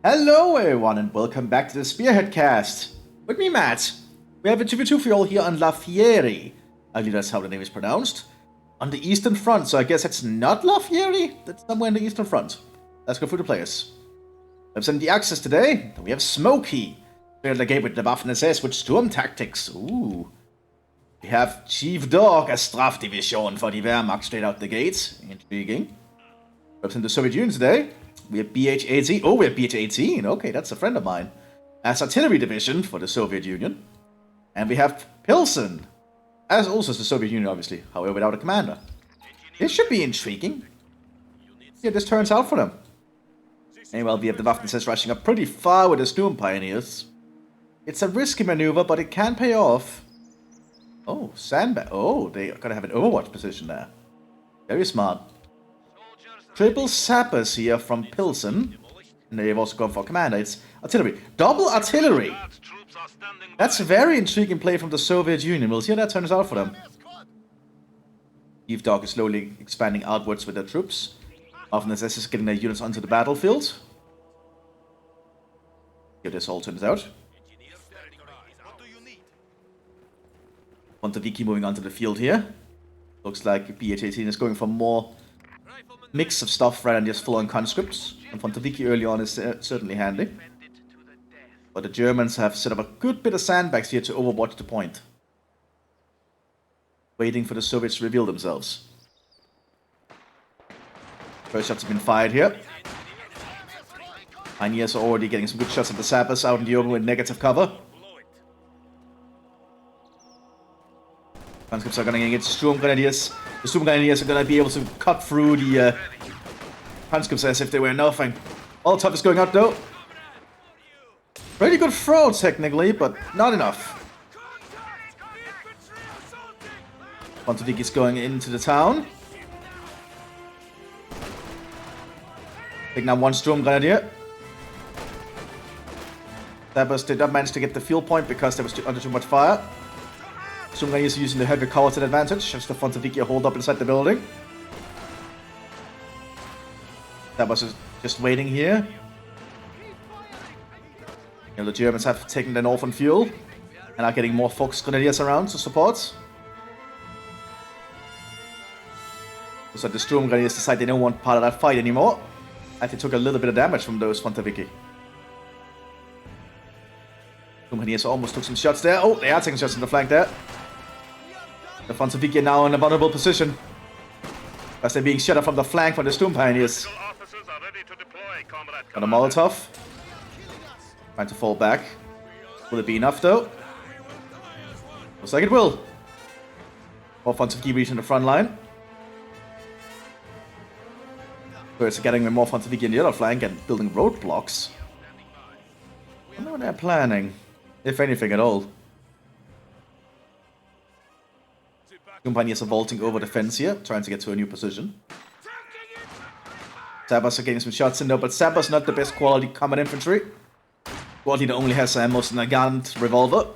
Hello everyone and welcome back to the Spearhead cast. With me, Matt. We have a 2v2 for you all here on La Fieri. I believe that's how the name is pronounced. On the Eastern Front, so I guess it's not La Fieri? That's somewhere in the Eastern Front. Let's go through the players. We have 70 Axis today. Then we have Smokey. Cleared the gate with the Mthis with Storm Tactics. Ooh. We have Chief Dog as Strafdivision for the Wehrmacht straight out the gate. Intriguing. Representing the Soviet Union today. We have BH-18. Oh, we have BH-18. Okay, that's a friend of mine. As Artillery Division for the Soviet Union. And we have Pilsen. As also as the Soviet Union, obviously. However, without a commander. This should be intriguing. See how this turns out for them. Anyway, we have the Mthis rushing up pretty far with the Storm Pioneers. It's a risky maneuver, but it can pay off. Oh, sandbag. Oh, they are going to have an Overwatch position there. Very smart. Triple Sappers here from Pilsen. And they've also gone for commander. It's artillery. Double artillery! That's a very intriguing play from the Soviet Union. We'll see how that turns out for them. Chief Dog is slowly expanding outwards with their troops. Mthis is getting their units onto the battlefield. See how this all turns out. Monteviki moving onto the field here. Looks like BH-18 is going for more mix of stuff rather than just full-on conscripts. And Monteviki early on is certainly handy. But the Germans have set up a good bit of sandbags here to overwatch the point. Waiting for the Soviets to reveal themselves. First shots have been fired here. Pioneers are already getting some good shots at the Sappers out in the open with negative cover. Conscripts are going to get Storm Grenadiers. The Storm Grenadiers are going to be able to cut through the conscripts as if they were nothing. All tough is going out though. Pretty good throw technically, but not enough. Monteviki is going into the town. Taking out one Storm Grenadier. Sappers did not manage to get the field point because there was under too much fire. Storm Grenadiers using the heavy cover to advantage. Just the Monteviki hold up inside the building. Sappers is just waiting here. You know, the Germans have taken the northern fuel and are getting more Fox Grenadiers around to support. Looks like the Storm Grenadiers decide they don't want part of that fight anymore. And they took a little bit of damage from those Monteviki. Storm Grenadiers almost took some shots there. Oh, they are taking shots in the flank there. The Monteviki are now in a vulnerable position. As they're being shut up from the flank from the Storm Pioneers. Got a Molotov. Trying to fall back. Will it be enough though? Looks like it will. More Monteviki reaching the front line. First, getting more Monteviki in the other flank and building roadblocks. I wonder what they're planning. If anything at all. Companies are vaulting over the fence here, trying to get to a new position. Sappers are getting some shots in though, but Sappers not the best quality combat infantry. Quality that only has a most Nagant revolver.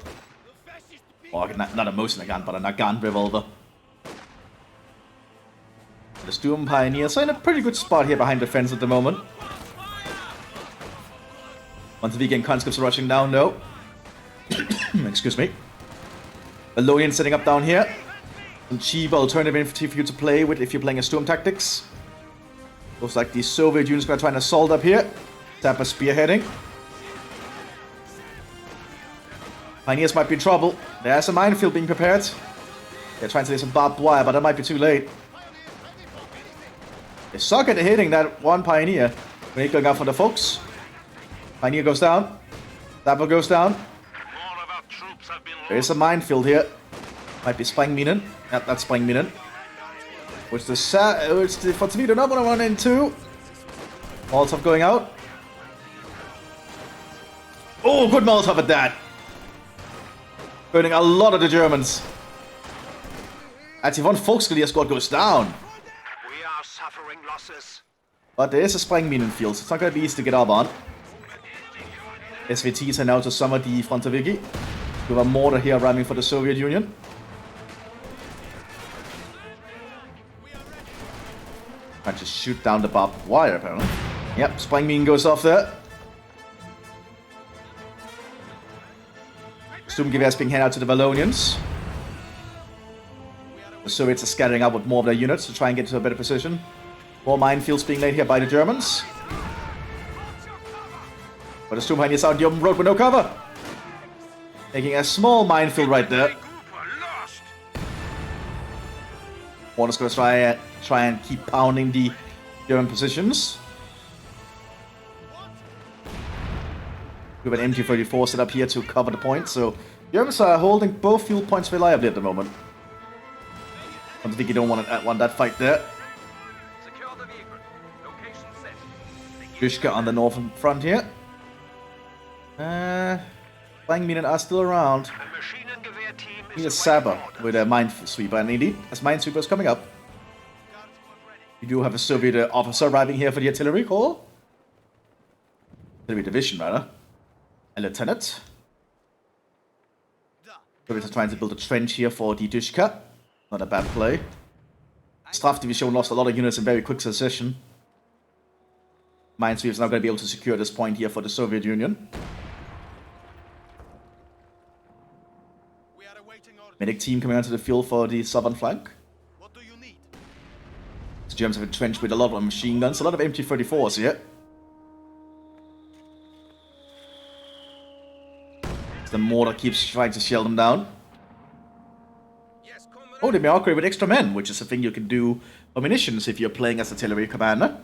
Or not a most Nagant, but a Nagant revolver. The Storm Pioneers are in a pretty good spot here behind the fence at the moment. Monteviki and conscripts are rushing down, no. Excuse me. Balonian setting up down here. Some cheap alternative infantry for you to play with if you're playing a Storm Tactics. Looks like the Soviet Union's gonna try and assault up here. Sapper spearheading. Pioneers might be in trouble. There's a minefield being prepared. They're trying to lay some barbed wire, but that might be too late. They suck at hitting that one Pioneer. When he's going out for the folks. Pioneer goes down. Sapper goes down. There is a minefield here. Might be Sprengminen. Yep, that's Sprengminen. Which the Monteviki do not want to run into. Molotov going out. Oh, good Molotov at that. Burning a lot of the Germans. Actually, one Volksgrenadier squad goes down. We are suffering losses. But there is a Sprengminen field, so it's not going to be easy to get up on. SVTs are now to summer the Monteviki. We have a mortar here running for the Soviet Union. Trying to shoot down the barbed wire, apparently. Yep, Sprengminen goes off there. Sturmgewehrs being handed out to the Vallonians. The Soviets are scattering out with more of their units to try and get to a better position. More minefields being laid here by the Germans. But the Sturmheim is out on the open road with no cover. Making a small minefield right there. Warner's going to try and keep pounding the German positions. We have an MG34 set up here to cover the point, so Germans are holding both fuel points reliably at the moment. I don't think you don't want that fight there. Dushka on the northern front here. Quagmire are still around. Need a Saber with a Minesweeper, and indeed, as Minesweeper is coming up. We do have a Soviet officer arriving here for the artillery corps. Artillery division, rather. A lieutenant. Soviets are trying to build a trench here for the Dushka. Not a bad play. Straf Division lost a lot of units in very quick succession. Minesweeper is now going to be able to secure this point here for the Soviet Union. Medic team coming onto the field for the southern flank. What do you need? The Germans have entrenched with a lot of machine guns, a lot of MT-34s here. The mortar keeps trying to shell them down. Oh, they may upgrade with extra men, which is a thing you can do for munitions if you're playing as artillery commander.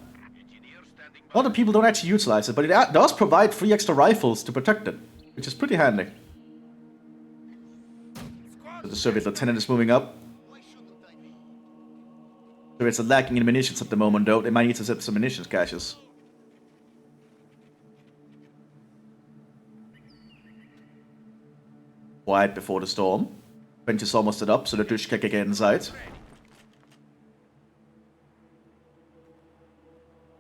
A lot of people don't actually utilize it, but it does provide 3 extra rifles to protect it, which is pretty handy. So the Soviet lieutenant is moving up. Soviets are lacking in munitions at the moment, though. They might need to set some munitions caches. Quiet before the storm. Trench is almost set up, so the Dushka can get inside.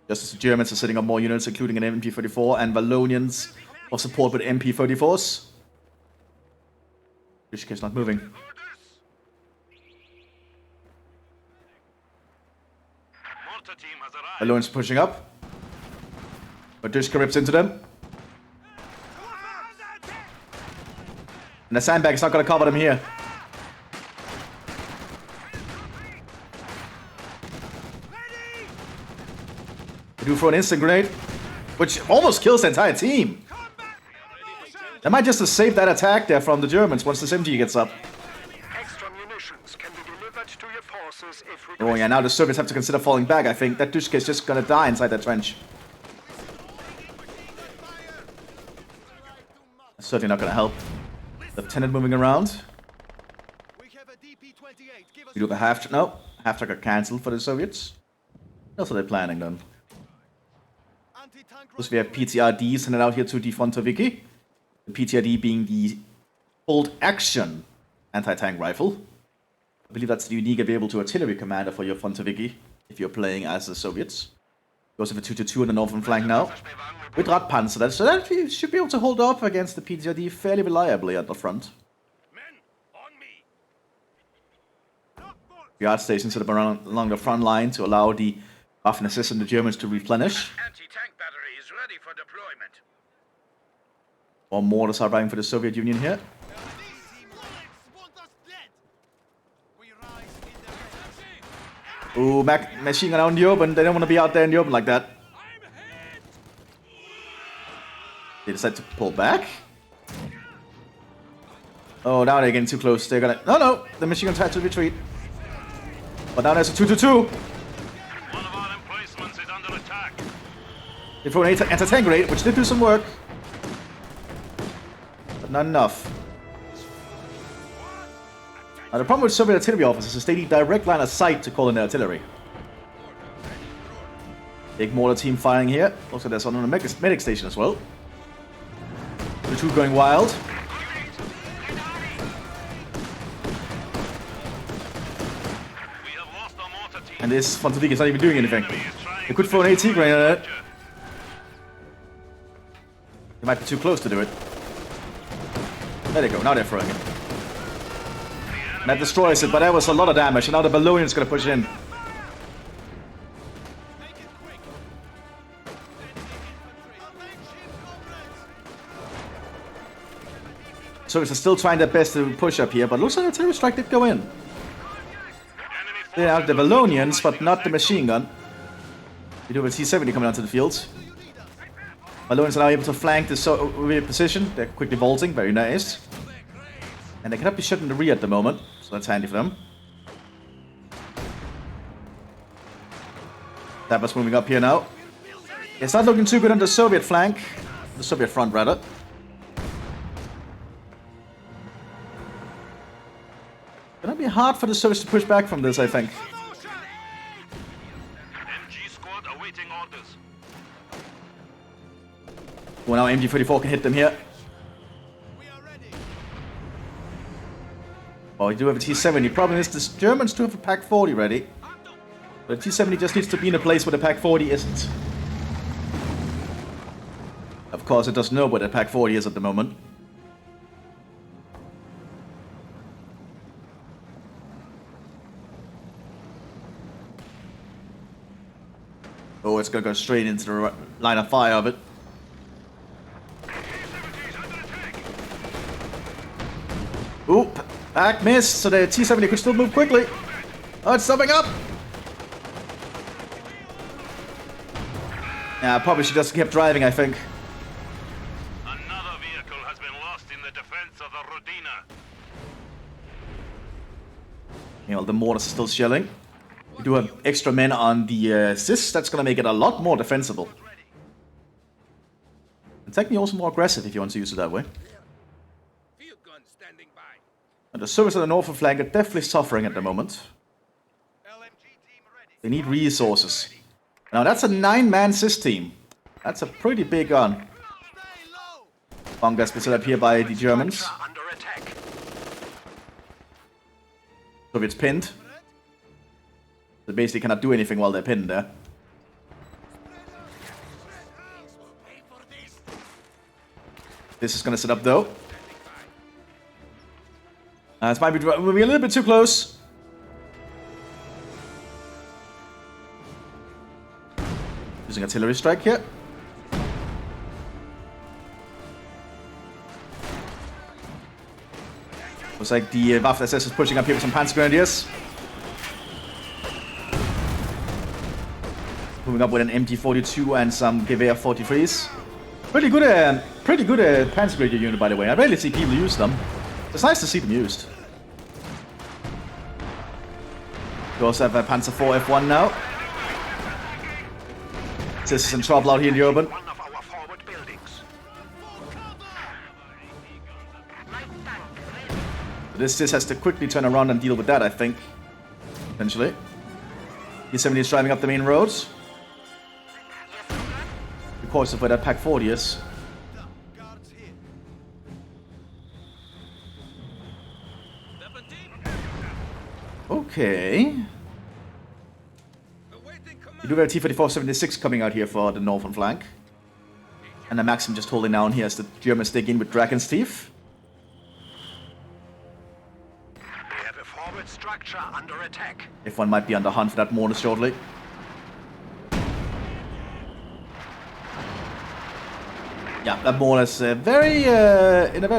Just as the Germans are setting up more units, including an MP-34, and Vallonians for support with MP-34s. Dushka is not moving. Vallonians pushing up. But Dushka rips into them. And the sandbag is not going to cover them here. They do throw an instant grenade, which almost kills the entire team. They might just have saved that attack there from the Germans once this MG gets up. Extra munitions can be delivered to your forces if Oh yeah, now the Soviets have to consider falling back, I think. That Dushka is just going to die inside that trench. That's certainly not going to help. Lieutenant moving around. We do have a half-track. No, half-track are cancelled for the Soviets. What else are they planning then? Plus we have PTRD sent out here to the Fontoviki. The PTRD being the bolt action anti-tank rifle. I believe that's the unique available to artillery commander for your Fontoviki if you're playing as the Soviets. We also have a 2-2 on the northern flank now. With Radpanzer, so that should be able to hold up against the PTRD fairly reliably at the front. Guard stations set up along the front line to allow the Waffen-SS and the Germans to replenish. anti-tank battery is ready for deployment. More mortars are arriving for the Soviet Union here. Ooh, machine gun out in the open. They don't want to be out there in the open like that. They decide to pull back. Oh, now they're getting too close. They're gonna... No, the machine gun tried to retreat. But now there's a 2-2-2. One of our emplacements is under attack. They throw an anti-tank grenade, which did do some work. But not enough. Now the problem with Soviet artillery officers is they need direct line of sight to call in their artillery. Big mortar team firing here. Also there's one on the medic station as well. The two going wild. And this Fontovik is not even doing anything. They could throw an AT grenade at it. They might be too close to do it. There they go, now they're throwing it. And that destroys it, but that was a lot of damage, and now the Vallonian's gonna push in. Soviets are still trying their best to push up here, but looks like a artillery strike did go in. They are the Valonians, but not the machine gun. We do have a T-70 coming onto the field. Valonians are now able to flank the Soviet position. They're quickly vaulting, very nice. And they cannot be shot in the rear at the moment, so that's handy for them. Tapper's moving up here now. It's not looking too good on the Soviet flank. The Soviet front, rather. Gonna be hard for the Soviets to push back from this, I think. MG squad awaiting orders. Well, now MG-34 can hit them here. Oh, we do have a T-70. Problem is, the Germans do have a Pak-40 ready. But the T-70 just needs to be in a place where the Pak-40 isn't. Of course, it doesn't know where the Pak-40 is at the moment. Oh, it's gonna go straight into the line of fire of it. Oop! Back miss, so the T-70 could still move quickly. Oh, it's stopping up! Yeah, probably should just keep driving, I think. Another vehicle has been lost in the defense of the Rodina. You know, the mortars are still shelling. We do have extra men on the CIS. That's going to make it a lot more defensible. And technically also more aggressive if you want to use it that way. And the Soviets on the northern flank are definitely suffering at the moment. They need resources. Now that's a 9-man CIS team. That's a pretty big gun. Bunker's been set up here by the Germans. Soviets pinned. They basically cannot do anything while they're pinned there. This is going to set up though. This might be moving a little bit too close. Using artillery strike here. Looks like the Waffen-SS is pushing up here with some Panzer Grenadiers. Moving up with an MG-42 and some Gewehr 43s. Pretty good Panzer Grenadier unit, by the way. I rarely see people use them. It's nice to see them used. We also have a Panzer IV F1 now. This is in trouble out here in the open. This has to quickly turn around and deal with that, I think. Eventually. T-70 is driving up the main roads. Of course, of where that Pak-40 is. Okay. We do have a T-34-76 coming out here for the northern flank. And the Maxim just holding down here as the Germans dig in with Dragon's Teeth. We have a forward structure under attack. If one might be on the hunt for that mortar shortly. Yeah, that mortar is in a very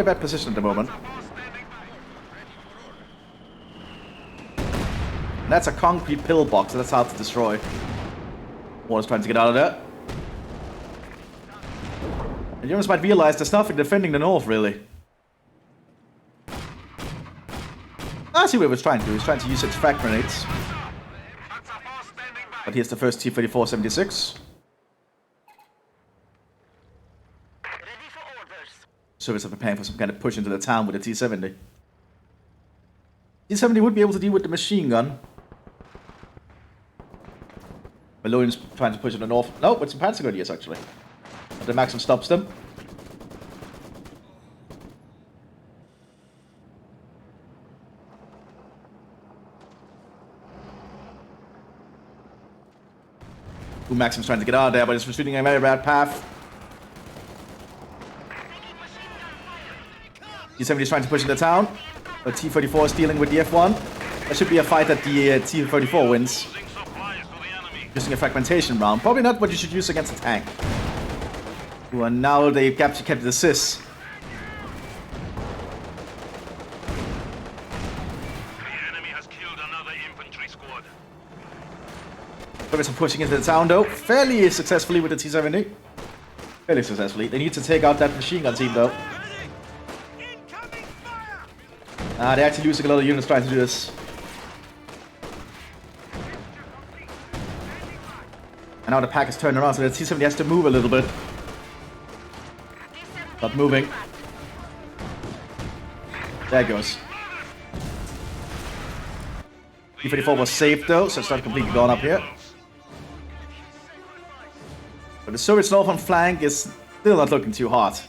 bad position at the moment. And that's a concrete pillbox, so that's hard to destroy. Mortar's trying to get out of there. And the Germans might realize there's nothing defending the north, really. I see what he was trying to do. He was trying to use its frag grenades. But here's the first T-34-76. Soviets are preparing for some kind of push into the town with the T-70. T-70 would be able to deal with the machine gun. Valonians trying to push in the north. No, with some Panzer Grenadiers actually. But the Maxim stops them. Maxim's trying to get out of there, but it's shooting a very bad path. T-70 is trying to push into town, but T-34 is dealing with the F1. That should be a fight that the T-34 wins. Using a fragmentation round. Probably not what you should use against a tank. Ooh, and now they kept the CIS. Soviets are pushing into the town though, fairly successfully with the T-70. Fairly successfully. They need to take out that machine gun team though. They're actually losing a lot of units trying to do this. And now the pack is turned around, so the T-70 has to move a little bit. Not moving. There it goes. T-34 was saved though, so it's not completely gone up here. But the Soviets' northern flank is still not looking too hot.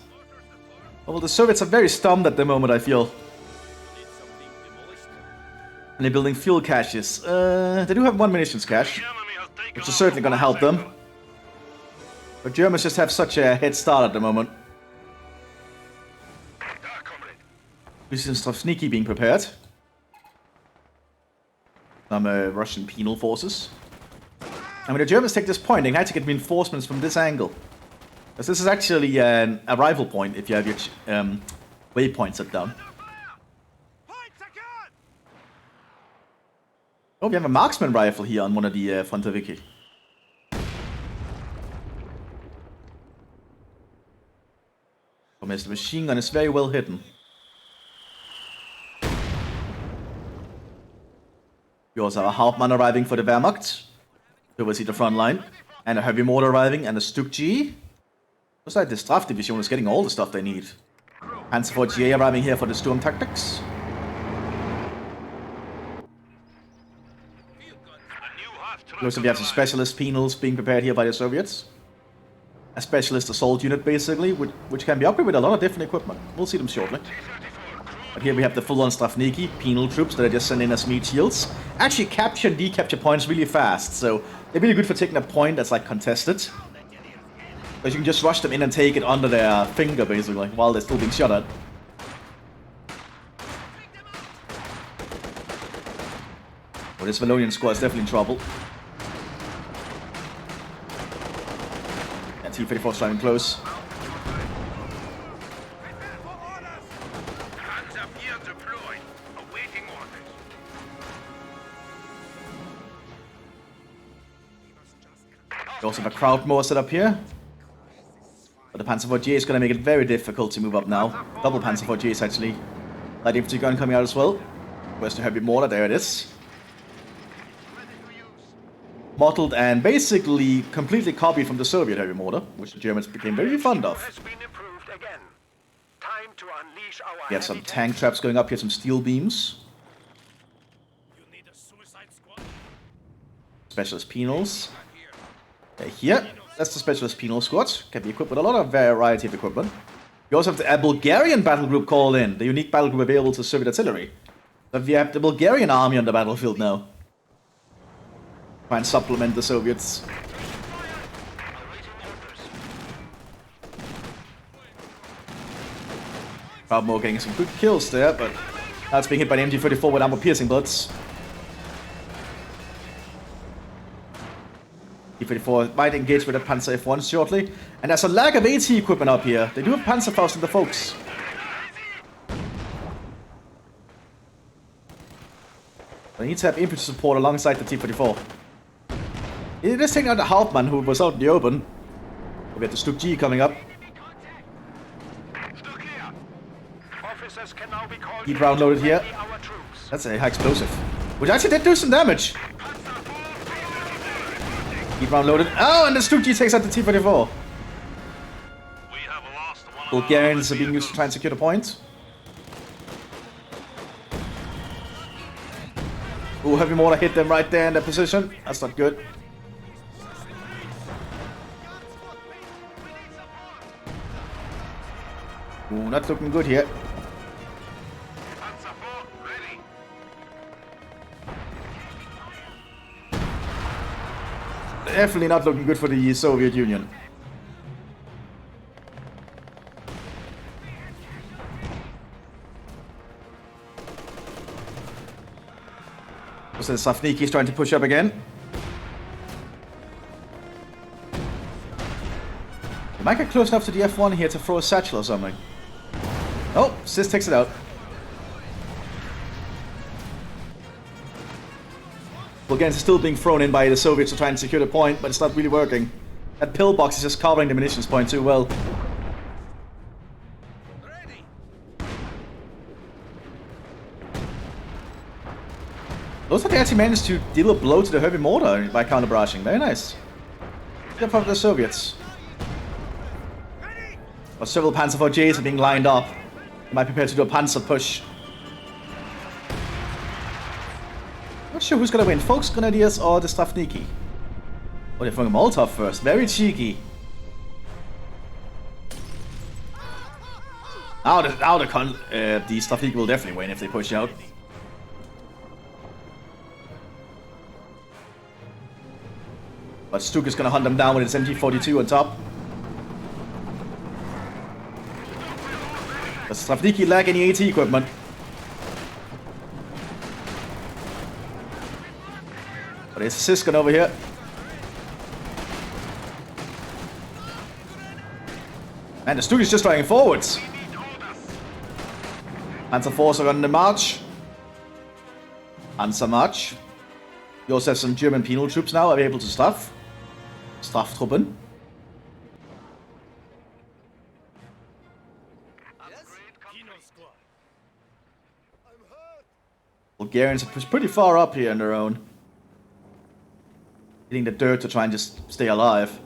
Well, the Soviets are very stunned at the moment, I feel. And they're building fuel caches. They do have one munitions cache, which is certainly going to help them. But Germans just have such a head start at the moment. We see some stuff sneaky being prepared. Some Russian penal forces. And when the Germans take this point, they had to get reinforcements from this angle. Because this is actually an arrival point if you have your waypoints set down. Oh, we have a marksman rifle here on one of the Frontaviki. Oh, the machine gun is very well hidden. We also have a Hauptmann arriving for the Wehrmacht. Towards the front line. And a heavy mortar arriving and a Stuk G. Looks like the Straf division is getting all the stuff they need. Panzer IV GA arriving here for the Sturm tactics. Looks like we have some specialist penals being prepared here by the Soviets. A specialist assault unit basically, which can be upgraded with a lot of different equipment. We'll see them shortly. But here we have the full-on Strafniki penal troops that are just sending us meat shields. Actually capture and decapture points really fast, so they're really good for taking a point that's like contested. Because you can just rush them in and take it under their finger basically, while they're still being shot at. Well, this Valonian squad is definitely in trouble. And T-34 is driving close. We also have a crowd mower set up here. But the Panzer IV GA is going to make it very difficult to move up now. Double Panzer IV GA is actually. Light infantry gun coming out as well. Where's the heavy mortar? There it is. Modeled and basically completely copied from the Soviet heavy mortar, which the Germans became very fond of. We have some tank traps going up here, some steel beams. Specialist penals. Here, that's the specialist penal squad. Can be equipped with a lot of variety of equipment. We also have the Bulgarian battle group called in, the unique battle group available to Soviet artillery. So we have the Bulgarian army on the battlefield now. Try and supplement the Soviets. Quagmire getting some good kills there, but that's being hit by the MG-34 with armor-piercing bullets. T-34 might engage with the Panzer F1 shortly. And there's a lack of AT equipment up here. They do have Panzerfaust in the folks. They need to have infantry support alongside the T-34. It is taking out the Hauptmann who was out in the open. We have the Stuk G coming up. Keep round loaded here. That's a high explosive. Which actually did do some damage. Keep round loaded. Oh, and the Stuk G takes out the T-34. Bulgarians are being used to try and secure the point. Ooh, heavy mortar hit them right there in their position. That's not good. Ooh, not looking good here. Definitely not looking good for the Soviet Union. So Safniki is trying to push up again. They might get close enough to the F1 here to throw a satchel or something. Oh, Sis takes it out. Bulgarians are still being thrown in by the Soviets to try and secure the point, but it's not really working. That pillbox is just covering the munitions point too well. Looks like they actually managed to deal a blow to the heavy mortar by counter-barraging. Very nice. Good for the Soviets. But several Panzer IVs are being lined up. They might prepare to do a Panzer push. Not sure who's gonna win, Folks Grenadiers or the Stavniki. Oh, they're throwing a Molotov first. Very cheeky. Now the Stavniki will definitely win if they push out. But Stuk is gonna hunt them down with his MT-42 on top. Does Stavniki lack any AT equipment? But there's a Siskin over here. And the Stuk is just driving forwards. Panzer force are on the march. Panzer march. We also have some German penal troops now are able to stuff. Strafttruppen. Bulgarians are pushed pretty far up here on their own. Hitting the dirt to try and just stay alive.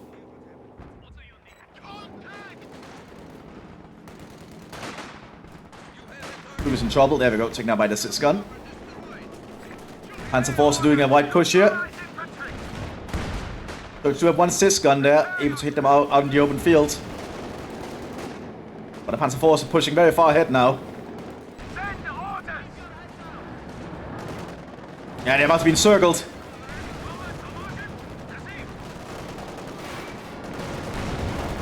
Who's in trouble? There we go, taken out by the Sitz gun. Panzer Force are doing a wide push here. So we have one Sitz gun there, able to hit them out in the open field. But the Panzer Force are pushing very far ahead now. Yeah, they must have been circled.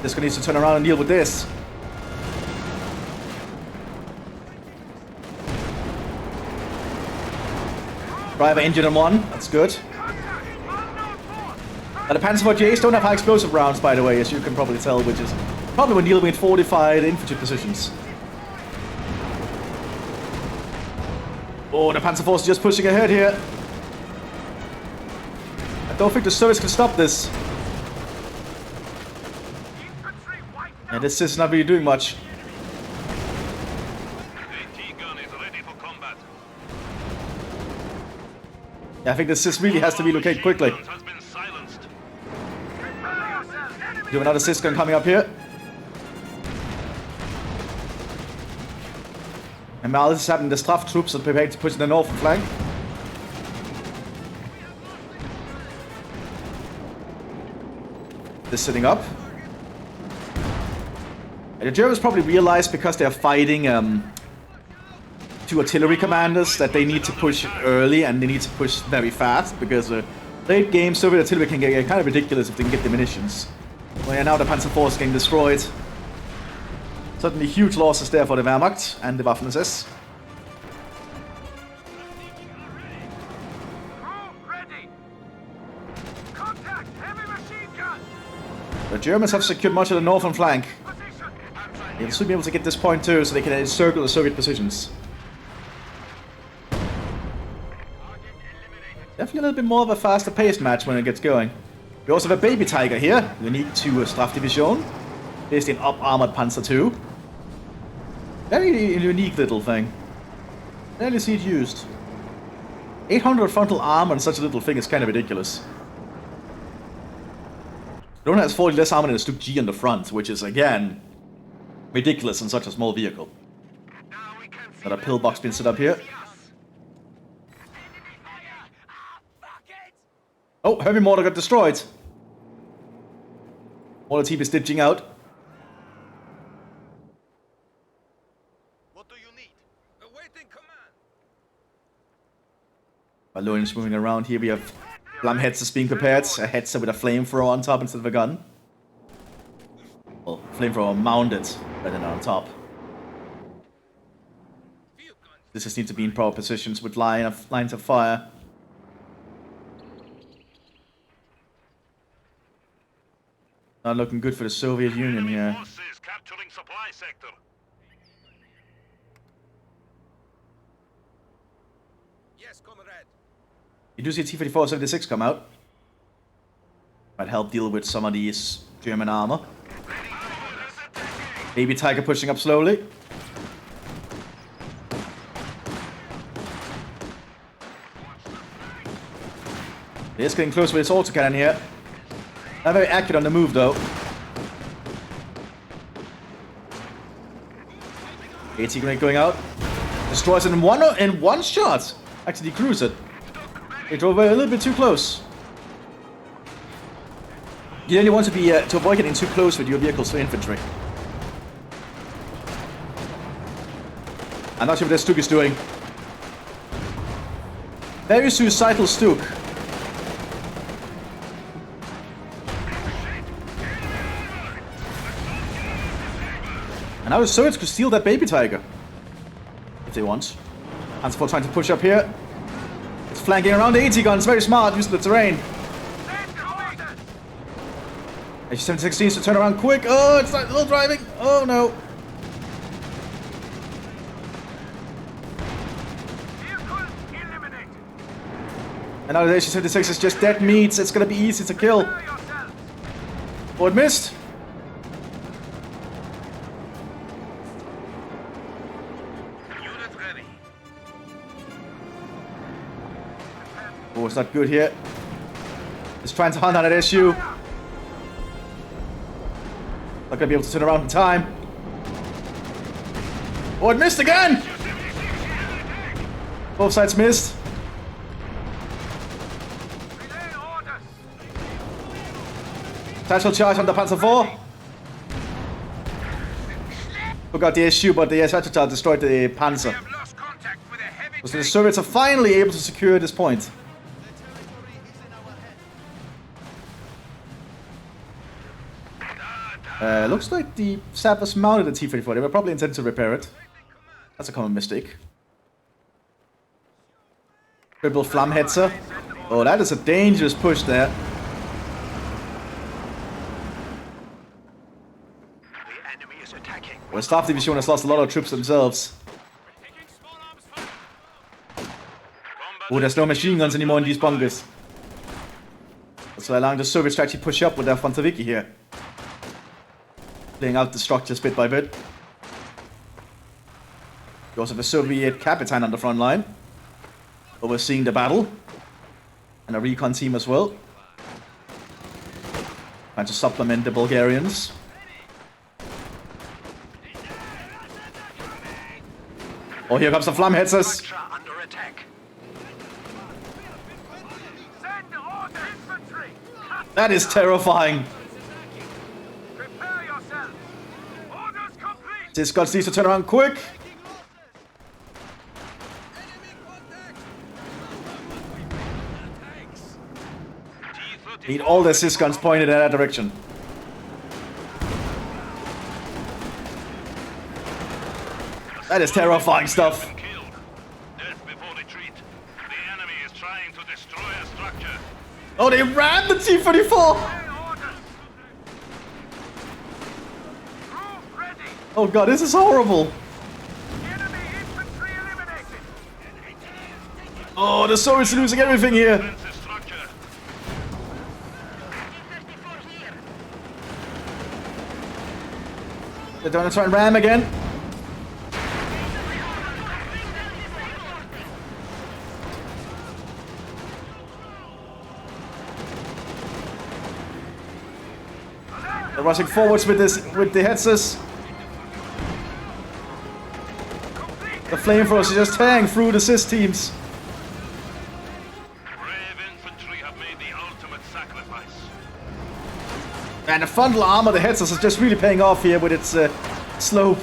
This guy needs to turn around and deal with this. Driver injured on one, that's good. The Panzer IVs don't have high explosive rounds, by the way, as you can probably tell, which is probably when dealing with fortified infantry positions. Oh, the Panzer Force is just pushing ahead here. I don't think the Soviets can stop this. And this is not really doing much. Yeah, I think this really has to relocate quickly. Do another Siskin coming up here. And while this is happening, the Straff troops are prepared to push in the northern flank. This sitting up. And the Germans probably realize, because they are fighting two artillery commanders, that they need to push early and they need to push very fast, because late game Soviet artillery can get kind of ridiculous if they can get the munitions. Well, yeah, now the Panzer Force is getting destroyed. Certainly huge losses there for the Wehrmacht and the Waffen-SS. The Germans have secured much of the northern flank. They should be able to get this point too, so they can encircle the Soviet positions. Definitely a little bit more of a faster paced match when it gets going. We also have a Baby Tiger here, unique to Strafdivision, based in up-armored Panzer II. Very unique little thing. Rarely see it used. 800 frontal armor on such a little thing is kind of ridiculous. It only has 40 less armor than a Stuk G on the front, which is, again, ridiculous in such a small vehicle. Got a pillbox being set up here. Oh, heavy mortar got destroyed. Mortar team is ditching out. What do you need? Awaiting command. Balloons moving around here. We have Flam headsets being prepared. A headset with a flamethrower on top instead of a gun. Well, flamethrower mounted rather than on top. This just needs to be in proper positions with lines of fire. Not looking good for the Soviet Union here. Capturing supply sector. Yes, comrade. You do see a T-34-76 come out. Might help deal with some of these German armor. Baby Tiger pushing up slowly. It's getting close with his autocannon here. Not very accurate on the move though. AT grenade going out. Destroys it in one shot. Actually decrews it. They drove a little bit too close. You only want to be to avoid getting too close with your vehicles for infantry. I'm not sure what that Stuk is doing. Very suicidal Stuk. And now the Soviets could steal that Baby Tiger. If they want. Hansport trying to push up here. It's flanking around the AT guns. Very smart, using the terrain. HE-76 needs to turn around quick. Oh, it's a little driving. Oh no. And now the HE-76 is just dead meat. It's gonna be easy to kill. Oh, it missed. Oh, it's not good here. It's trying to hunt on that SU. Not gonna be able to turn around in time. Oh, it missed again! Both sides missed. Tactical charge on the Panzer IV. Took out the SU, but the tactical charge destroyed the Panzer. So the Soviets are finally able to secure this point. Looks like the sappers mounted the T-34. They were probably intended to repair it. That's a common mistake. Triple Flammhetzer. Oh, that is a dangerous push there. The enemy is attacking. Well, Staff Division has lost a lot of troops themselves. Oh, there's no machine guns anymore in these bunkers. So allowing the Soviets to actually push up with their Fantaviki here. Laying out the structures bit by bit. You also have a Soviet Kapitan on the front line, overseeing the battle. And a recon team as well. Trying to supplement the Bulgarians. Oh, here comes the Flammhetzers. That is terrifying. This guy needs to turn around quick. Need all the assist guns pointed in that direction. That is terrifying stuff. Oh, they ran the T-34! Oh god, this is horrible! Oh, the Soviets are losing everything here! They're going to try and ram again. They're rushing forwards with the Hetzers. The flamethrowers are just tearing through the SIS teams. Brave infantry have made the ultimate sacrifice. And the frontal armor, the Hetzers, is just really paying off here with its slope.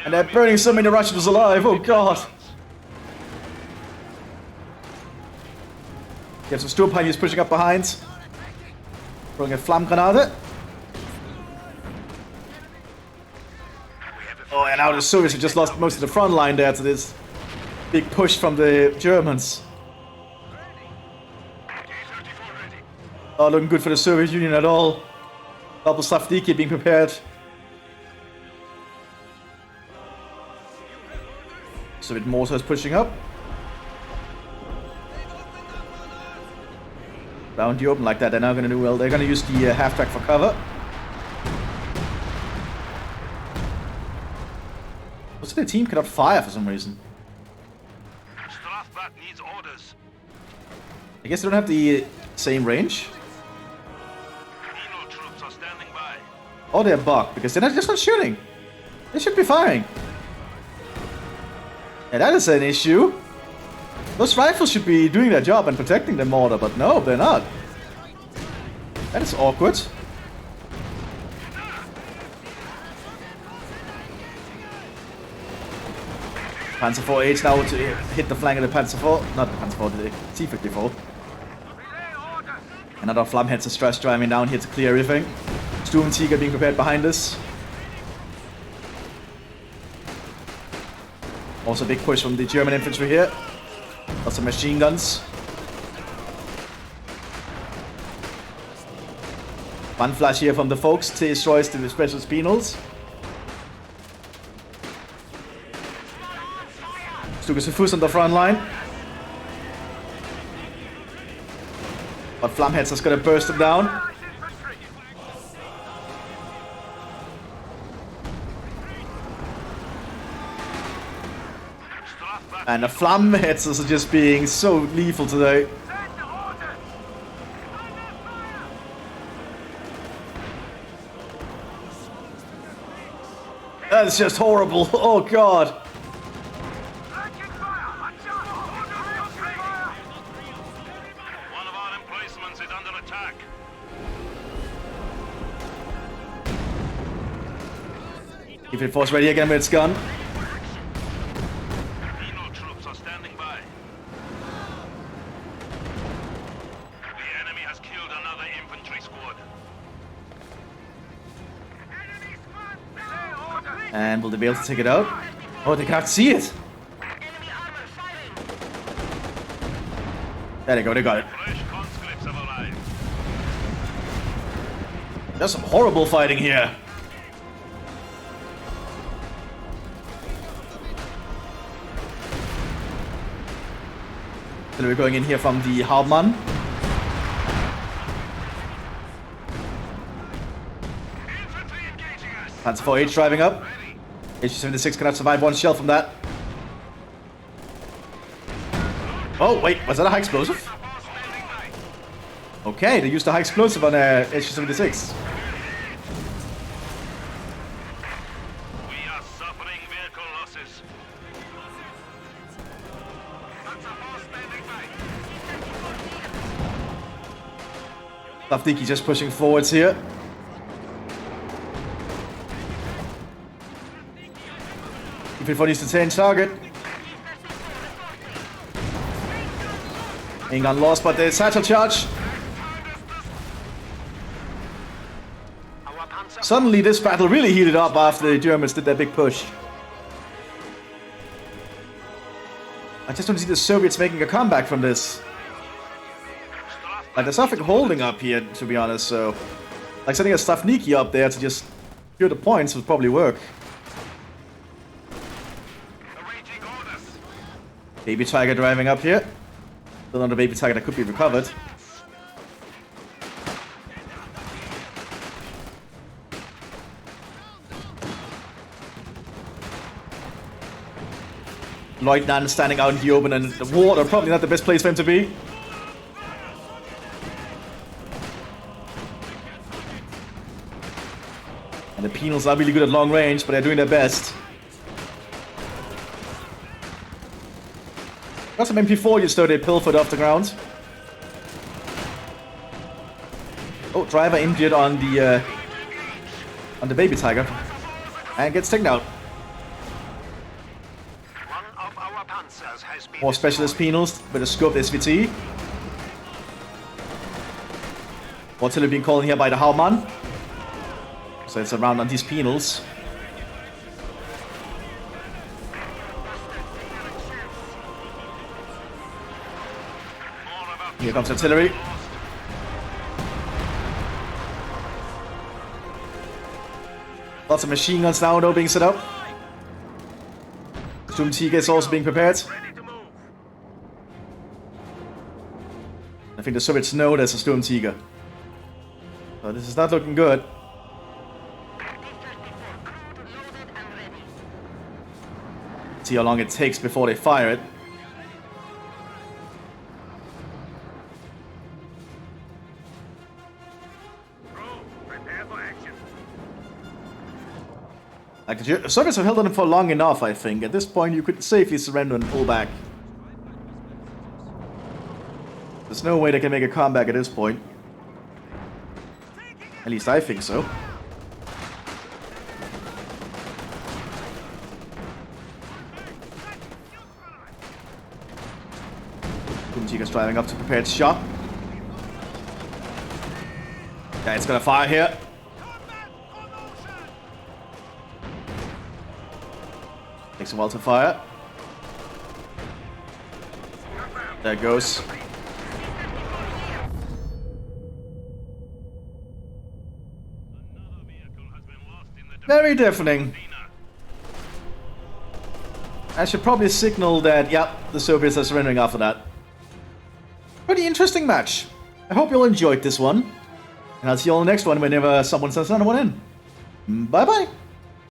And they're burning so many Russians alive, oh god. You have some Sturmpanzers pushing up behind. Throwing a Flammgranate. Oh, and now the Soviets have just lost most of the front line there to this big push from the Germans. Not looking good for the Soviet Union at all. Double Slavdiki being prepared. Soviet mortars pushing up. Down the open like that. They're now gonna do well. They're gonna use the half track for cover. What's the team cannot fire for some reason? Strafbat needs orders. I guess they don't have the same range. Penal troops are standing by. Or they're bugged because they're just not shooting. They should be firing. Yeah, that is an issue. Those rifles should be doing their job and protecting the mortar, but no, they're not. That is awkward. Panzer 4H now to hit the flank of the Panzer 4. Not the Panzer 4, the T-54. Another Flammheads stress driving down here to clear everything. Sturmtiger being prepared behind us. Also a big push from the German infantry here. Lots of machine guns. One flash here from the folks to destroy the special penals. Stukas Fuß on the front line. But Flammheads is gonna burst them down. And the Flammheads are just being so lethal today. That's just horrible. Oh god. One of our emplacements is under attack. Keep it force ready again with its gun. Penal troops are standing by. The enemy has killed another infantry squad. And will they be able to take it out? Oh, they can't see it. There they go, they got it. Fresh conscripts have arrived. There's some horrible fighting here. So we're going in here from the Hauptmann. Panzer 4H driving up. HG-76 cannot survive one shell from that. Oh, wait, was that a high explosive? Okay, they used a high explosive on HG-76. We are suffering vehicle losses. Stavniki just pushing forwards here. T-54 needs to change target. Ain't gun lost, but there's satchel charge. Suddenly this battle really heated up after the Germans did their big push. I just don't see the Soviets making a comeback from this. Like, there's nothing holding up here, to be honest, so... Like, sending a Stavniki up there to just secure the points would probably work. Baby Tiger driving up here. Still another Baby Tiger that could be recovered. Leutnant standing out in the open and the water, probably not the best place for him to be. And the penals are really good at long range, but they're doing their best. Got some MP40s though, they pilfered off the ground. Oh, driver injured on the Baby Tiger. And gets taken out. More specialist penals with a scoped SVT. Artillery being called here by the Hauptmann. So it's around on these penals. Here comes artillery. Lots of machine guns now though being set up. Sturmtiger is also being prepared. The think the Soviets know there's a Sturmtiger. So this is not looking good. See how long it takes before they fire it. Prepare for action. Like, the Soviets have held on for long enough, I think. At this point, you could safely surrender and pull back. There's no way they can make a comeback at this point. At least I think so. Sturmtiger's driving up to prepare its shot. Yeah, it's gonna fire here. Takes a while to fire. There it goes. Very deafening. I should probably signal that, yep, the Soviets are surrendering after that. Pretty interesting match. I hope you all enjoyed this one. And I'll see you all in the next one whenever someone sends another one in. Bye bye.